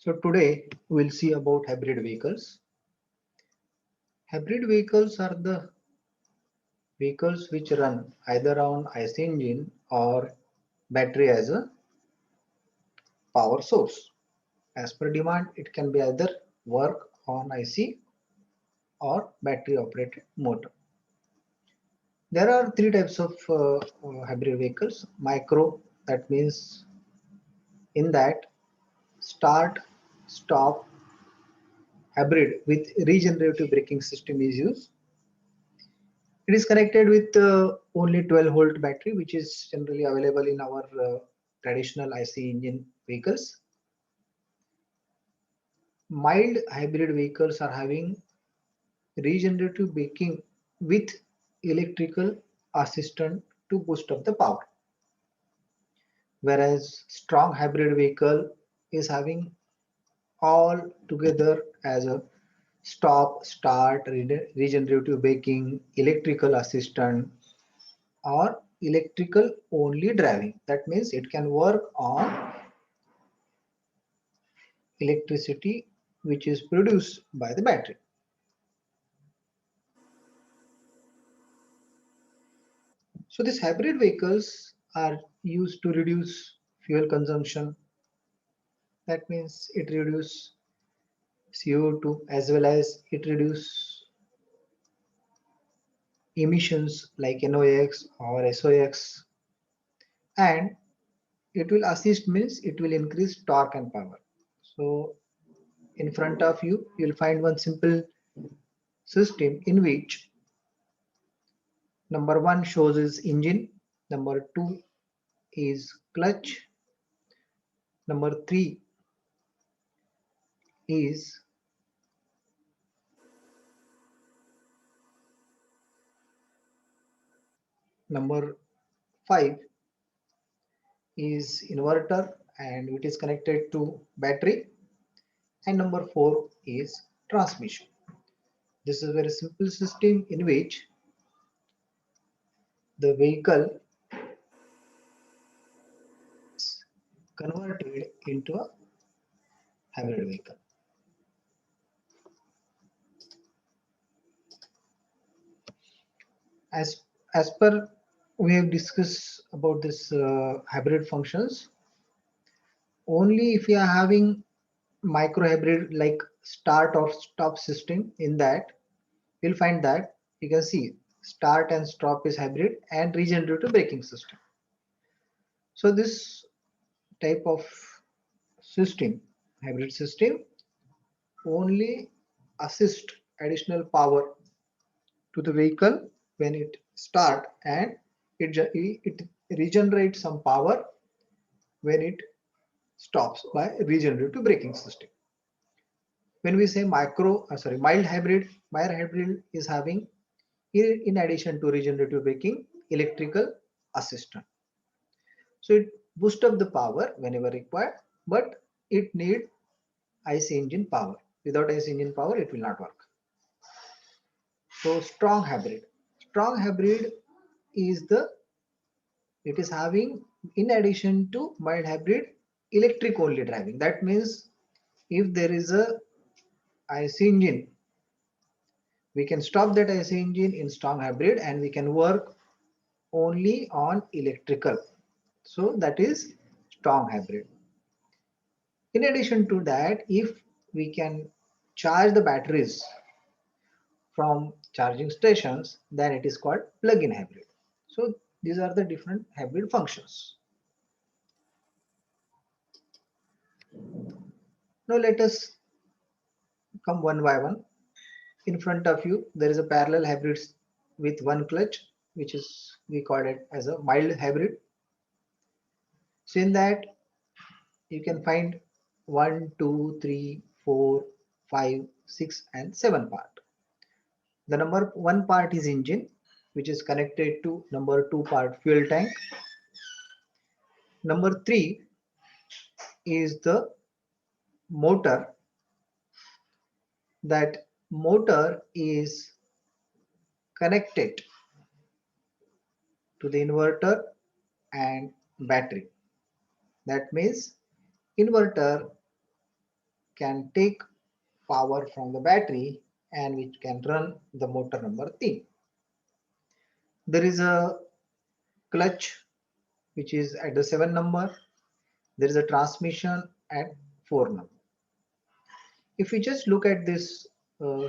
So today we'll see about hybrid vehicles. Hybrid vehicles are the vehicles which run either on IC engine or battery as a power source. As per demand, it can be either work on IC or battery operated motor. There are three types of hybrid vehicles. Micro, that means in that start, stop, hybrid with regenerative braking system is used. It is connected with only 12-volt battery, which is generally available in our traditional IC engine vehicles. Mild hybrid vehicles are having regenerative braking with electrical assistant to boost up the power. Whereas strong hybrid vehicle is having all together as a stop, start, regenerative braking, electrical assistant, or electrical only driving. That means it can work on electricity which is produced by the battery. So these hybrid vehicles are used to reduce fuel consumption. That means it reduces CO2 as well as it reduces emissions like NOx or SOx, and it will assist means it will increase torque and power. So in front of you, you'll find one simple system in which number one shows is engine, number two is clutch, number three is number five is inverter and it is connected to battery, and number four is transmission. This is a very simple system in which the vehicle is converted into a hybrid vehicle. As as per we have discussed about this hybrid functions, only if you are having micro hybrid like start or stop system, in that you'll find that you can see start and stop is hybrid and regenerative braking system. So this type of system, hybrid system, only assist additional power to the vehicle when it start, and it regenerates some power when it stops by regenerative braking system. When we say mild hybrid is having, in addition to regenerative braking, electrical assistant. So it boosts up the power whenever required, but it need IC engine power. Without IC engine power, it will not work. So strong hybrid. Strong hybrid is it is having, in addition to mild hybrid, electric only driving. That means if there is a IC engine, we can stop that IC engine in strong hybrid and we can work only on electrical. So that is strong hybrid. In addition to that, if we can charge the batteries from charging stations, then it is called plug-in hybrid. So these are the different hybrid functions. Now let us come one by one. In front of you, there is a parallel hybrid with one clutch, which is, we call it as a mild hybrid. So in that, you can find 1, 2, 3, 4, 5, 6, and 7 part. The number one part is engine, which is connected to number two part fuel tank. Number three is the motor. That motor is connected to the inverter and battery. That means inverter can take power from the battery and which can run the motor number 3. There is a clutch which is at the 7 number. There is a transmission at 4 number. If we just look at this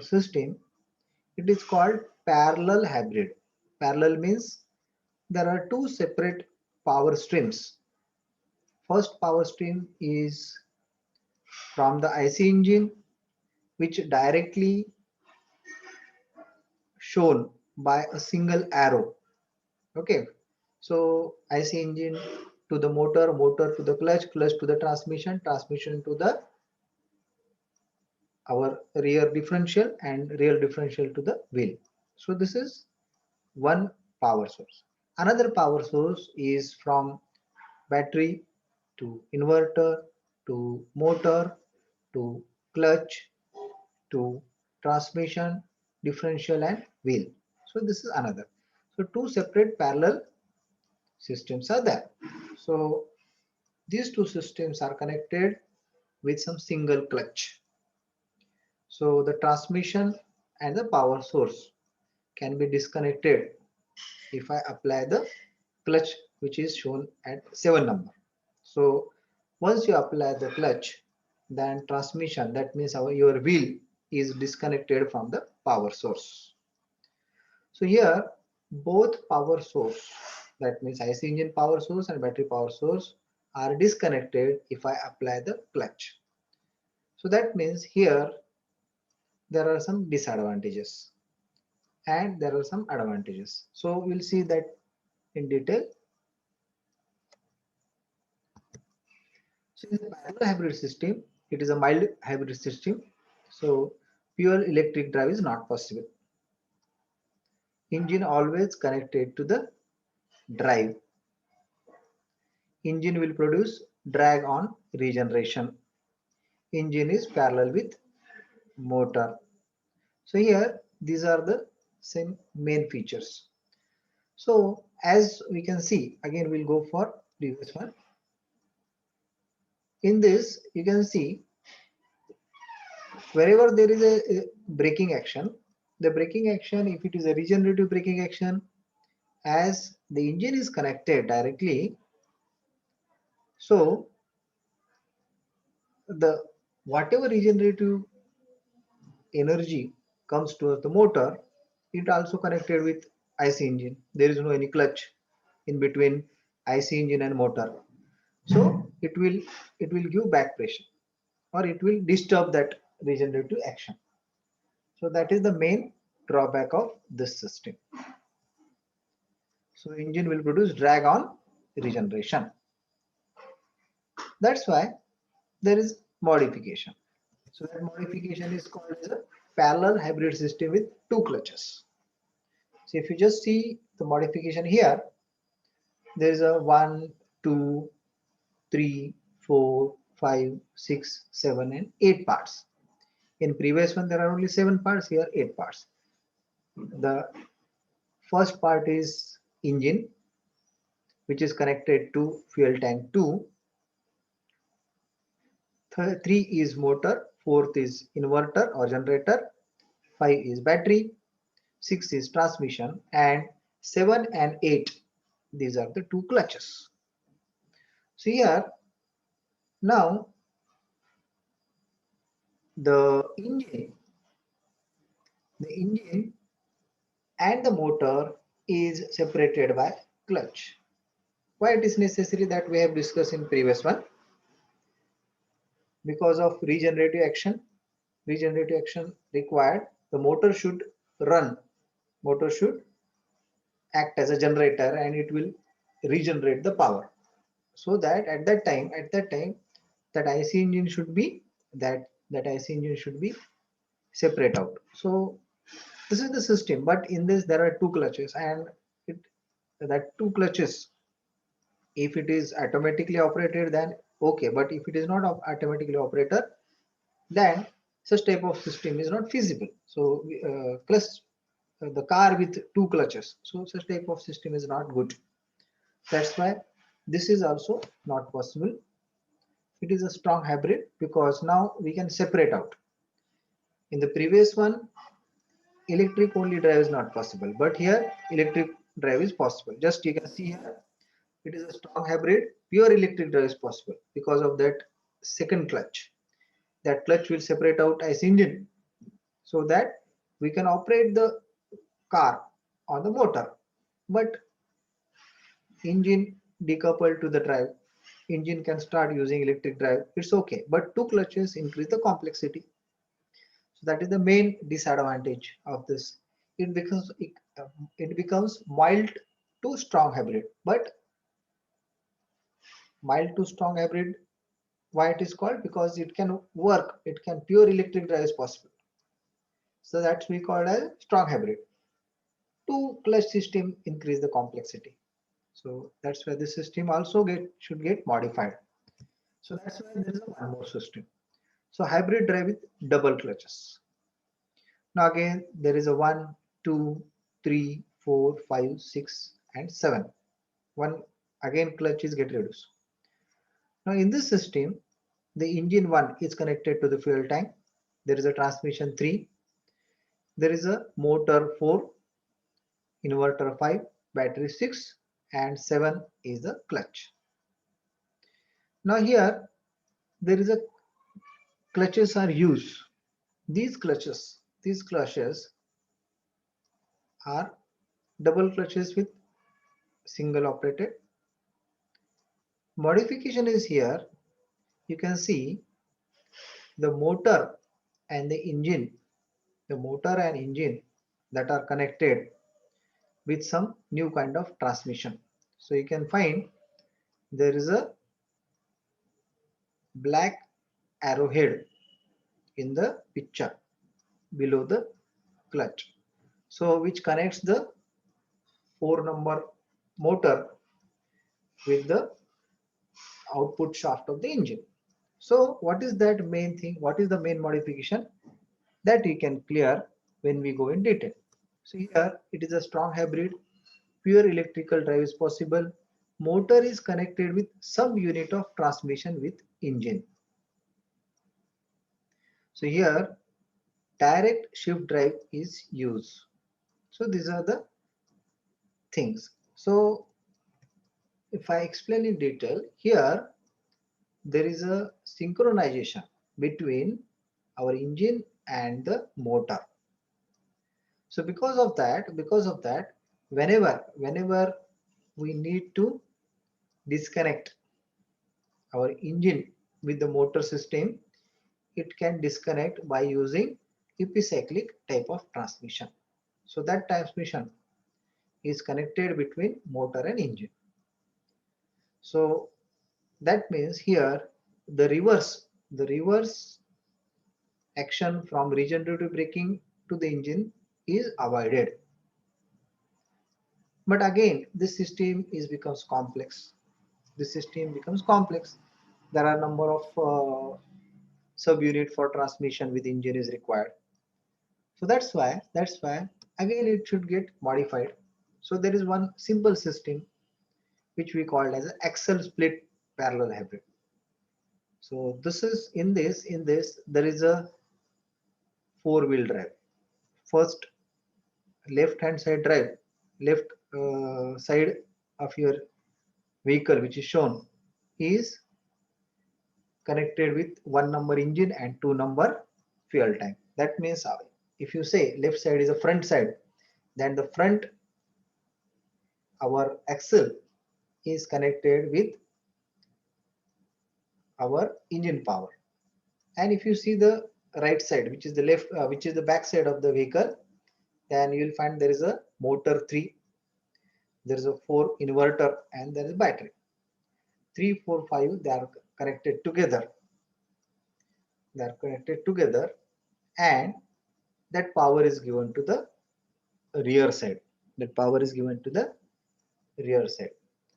system, it is called parallel hybrid. Parallel means there are two separate power streams. First power stream is from the IC engine, which directly shown by a single arrow. Okay, so IC engine to the motor, motor to the clutch, clutch to the transmission, transmission to the our rear differential, and rear differential to the wheel. So this is one power source. Another power source is from battery to inverter to motor to clutch to transmission, differential and wheel. So this is another. So two separate parallel systems are there. So these two systems are connected with some single clutch. So the transmission and the power source can be disconnected if I apply the clutch which is shown at 7 number. So once you apply the clutch, then transmission, that means your wheel is disconnected from the power source. So here both power source, that means IC engine power source and battery power source, are disconnected if I apply the clutch. So that means here there are some disadvantages and there are some advantages. So we'll see that in detail. So in the parallel hybrid system, it is a mild hybrid system. So pure electric drive is not possible. Engine always connected to the drive. Engine will produce drag on regeneration. Engine is parallel with motor. So here these are the same main features. So as we can see, again we'll go for previous one. In this you can see wherever there is a braking action, the braking action, if it is a regenerative braking action, as the engine is connected directly, so the whatever regenerative energy comes towards the motor, it also connected with IC engine. There is no any clutch in between IC engine and motor. So it will give back pressure or it will disturb that regenerative action. So that is the main drawback of this system. So engine will produce drag on regeneration. That's why there is modification. So that modification is called as a parallel hybrid system with two clutches. So if you just see the modification here, there is a 1, 2, 3, 4, 5, 6, 7 and 8 parts. In previous one there are only 7 parts, here 8 parts. The first part is engine, which is connected to fuel tank 2. 3 is motor, 4th is inverter or generator, 5 is battery, 6 is transmission, and 7 and 8, these are the two clutches. So here now the engine and the motor is separated by clutch. Why it is necessary, that we have discussed in previous one. Because of regenerative action required, the motor should run, motor should act as a generator and it will regenerate the power. So that at that time that IC engine should be separate out. So this is the system, but in this there are two clutches, and that two clutches, if it is automatically operated then okay, but if it is not automatically operated, then such type of system is not feasible. So the car with two clutches, so such type of system is not good. That's why this is also not possible. it is a strong hybrid because now we can separate out. In the previous one, electric only drive is not possible, but here electric drive is possible. Just you can see here, it is a strong hybrid, pure electric drive is possible because of that second clutch. That clutch will separate out ICE engine so that we can operate the car on the motor. But engine decoupled to the drive, engine can start using electric drive, it's okay. But two clutches increase the complexity. So that is the main disadvantage of this. It becomes mild to strong hybrid. But mild to strong hybrid, why it is called? Because it can work, it can pure electric drive is possible. So that's we call as strong hybrid. Two clutch system increase the complexity. So that's why the system also should get modified. So that's why there is a one more system. So hybrid drive with double clutches. Now again there is a 1, 2, 3, 4, 5, 6 and 7. One again clutch is get reduced. Now in this system, the engine 1 is connected to the fuel tank. There is a transmission 3. There is a motor 4, inverter 5, battery 6 and 7 is the clutch. Now here there is a clutches are used. These clutches are double clutches with single operated. Modification is here. You can see the motor and the engine, that are connected with some new kind of transmission. So you can find there is a black arrowhead in the picture below the clutch. So which connects the 4-number motor with the output shaft of the engine. So what is that main thing? What is the main modification? That we can clear when we go in detail. So here it is a strong hybrid, pure electrical drive is possible. Motor is connected with some unit of transmission with engine. So here direct shift drive is used. So these are the things. So if I explain in detail, here there is a synchronization between our engine and the motor. So because of that, whenever we need to disconnect our engine with the motor system, it can disconnect by using epicyclic type of transmission. So that transmission is connected between motor and engine. So that means here the reverse action from regenerative braking to the engine is avoided. But again, this system becomes complex. There are a number of subunit for transmission with engine is required. So that's why again it should get modified. So there is one simple system which we called as an axle split parallel hybrid. So this is in this there is a 4-wheel drive. First left hand side drive, left side of your vehicle which is shown is connected with 1-number engine and 2-number fuel tank. That means if you say left side is a front side, then the front our axle is connected with our engine power. And if you see the right side, which is the left, which is the back side of the vehicle, then you will find there is a motor 3, there is a 4 inverter, and there is battery. 3, 4, 5 they are connected together. And that power is given to the rear side.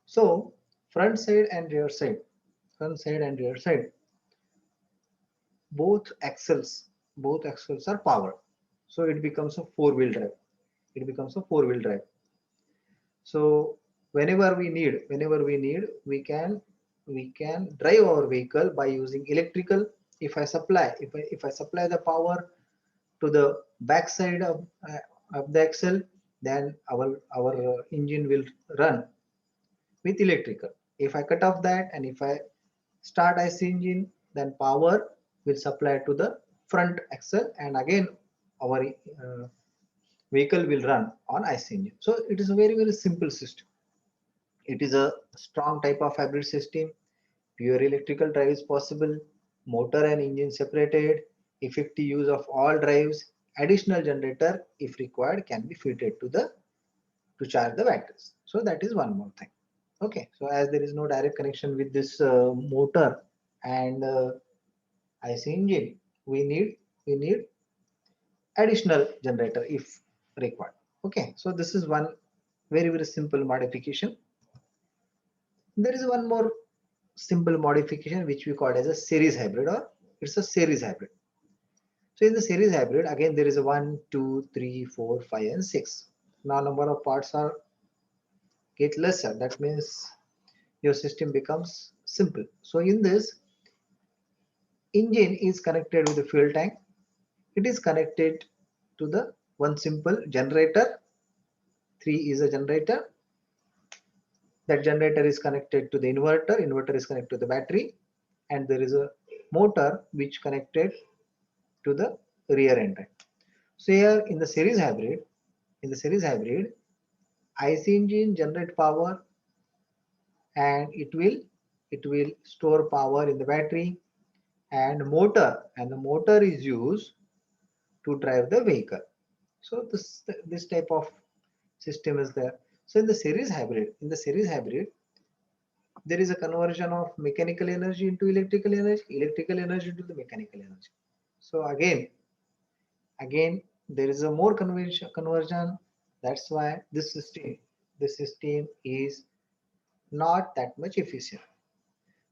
So front side and rear side, both axles are powered. So it becomes a 4-wheel drive. So whenever we need, we can we can drive our vehicle by using electrical. If I supply the power to the backside of the axle, then our engine will run with electrical. If I cut off that and if I start IC engine, then power will supply to the front axle, and again our vehicle will run on IC engine. So it is a very simple system. It is a strong type of hybrid system. Pure electrical drive is possible. Motor and engine separated. Effective use of all drives. Additional generator, if required, can be fitted to charge the batteries. So that is one more thing. Okay. So as there is no direct connection with this motor and IC engine, we need additional generator if required. Okay. So this is one very simple modification. There is one more simple modification which we call as a series hybrid, or it's a series hybrid. So in the series hybrid, again there is a 1, 2, 3, 4, 5 and 6. Now number of parts are get lesser. That means your system becomes simple. So in this, engine is connected with the fuel tank. It is connected to the one simple generator. 3 is a generator. That generator is connected to the inverter. Inverter is connected to the battery, and there is a motor which connected to the rear end. So here in the series hybrid, IC engine generate power, and it will store power in the battery, and the motor is used to drive the vehicle. So this type of system is there. So in the series hybrid, there is a conversion of mechanical energy into electrical energy into the mechanical energy. So again there is a more conversion. That's why this system is not that much efficient.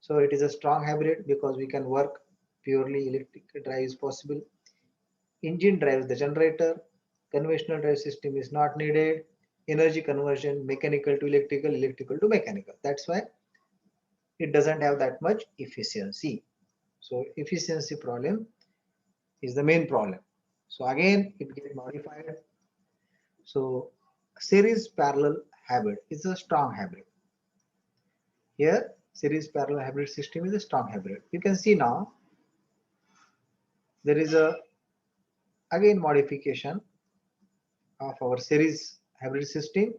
So it is a strong hybrid because we can work purely electric drive is possible. Engine drives the generator. Conventional drive system is not needed. Energy conversion, mechanical to electrical, electrical to mechanical. That's why it doesn't have that much efficiency. So efficiency problem is the main problem. So again, it gets modified. So series parallel hybrid is a strong hybrid. Here, series parallel hybrid system is a strong hybrid. You can see now there is a again modification of our series hybrid system.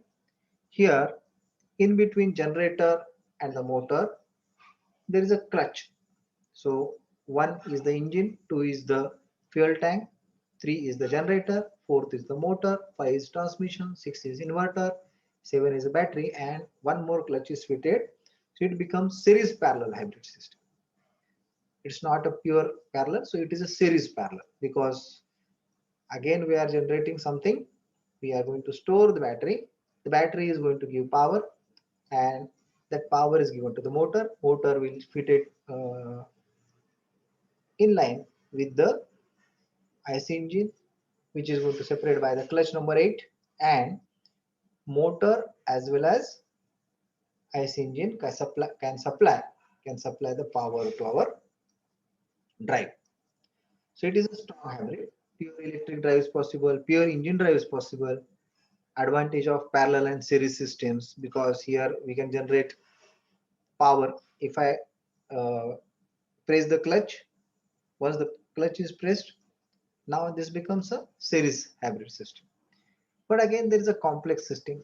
Here, in between generator and the motor, there is a clutch. So 1 is the engine, 2 is the fuel tank, 3 is the generator, 4th is the motor, 5 is transmission, 6 is inverter, 7 is a battery, and one more clutch is fitted. So it becomes series parallel hybrid system. It's not a pure parallel, so it is a series parallel, because again we are generating something. We are going to store the battery. The battery is going to give power, and that power is given to the motor. Motor will fit it in line with the IC engine, which is going to separate by the clutch number 8, and motor as well as IC engine can supply the power to our drive. So it is a strong hybrid. Pure electric drive is possible. Pure engine drive is possible. Advantage of parallel and series systems, because here we can generate power. If I press the clutch, once the clutch is pressed, now this becomes a series hybrid system. But again, there is a complex system.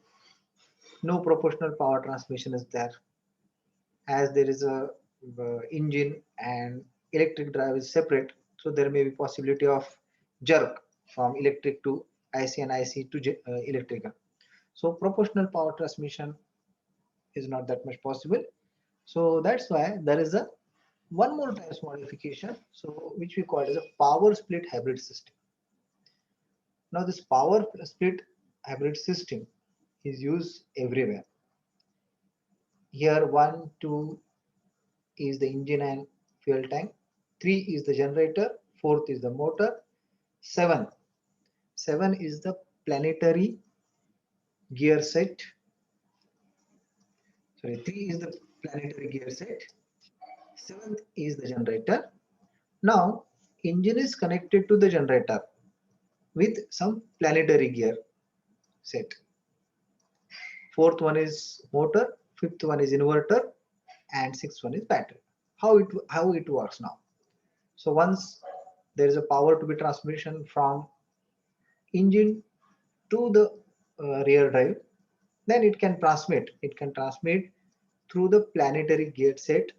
No proportional power transmission is there, as there is a engine and electric drive is separate. So there may be possibility of jerk from electric to IC and IC to electrical. So proportional power transmission is not that much possible. So that's why there is a one more types modification, so which we call as a power split hybrid system. Now this power split hybrid system is used everywhere. Here 1, 2 is the engine and fuel tank, 3 is the generator, 4th is the motor, 7 is the planetary gear set. Sorry, 3 is the planetary gear set, Seventh is the generator. Now engine is connected to the generator with some planetary gear set. Fourth one is motor, fifth one is inverter, and sixth one is battery. How it works now? So once there is a power to be transmission from engine to the rear drive, then it can transmit. It can transmit through the planetary gear set.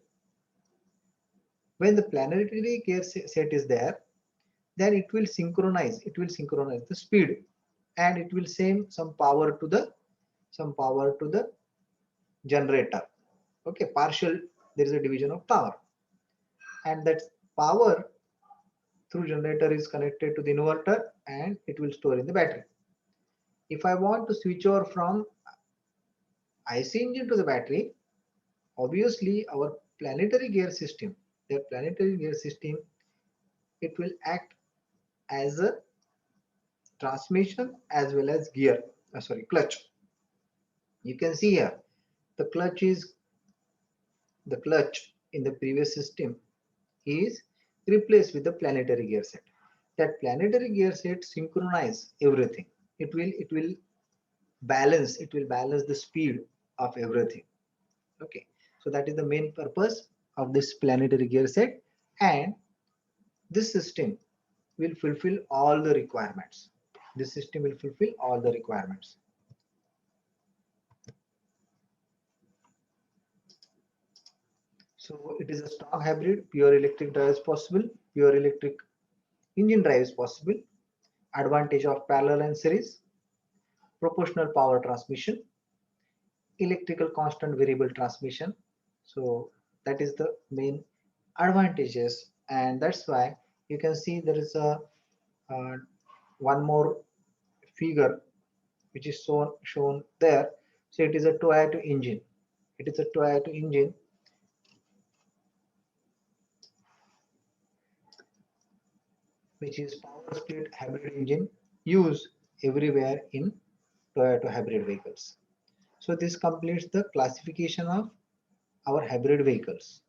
When the planetary gear set is there, then it will synchronize. It will synchronize the speed, and it will send some power to the generator. Okay, partial. There is a division of power, and that power through generator is connected to the inverter, and it will store in the battery. If I want to switch over from IC engine to the battery, obviously our planetary gear system, it will act as a transmission as well as gear, clutch. You can see here the clutch in the previous system is replaced with the planetary gear set. That planetary gear set synchronize everything. It will balance the speed of everything. Okay, so that is the main purpose of this planetary gear set, and this system will fulfill all the requirements. This system will fulfill all the requirements. So it is a strong hybrid. Pure electric drive is possible. Pure electric engine drive is possible. Advantage of parallel and series. Proportional power transmission. Electrical constant variable transmission. So that is the main advantages, and that's why you can see there is a one more figure which is shown there. So it is a Toyota engine. It is a Toyota engine which is power split hybrid engine used everywhere in Toyota hybrid vehicles. So this completes the classification of our hybrid vehicles.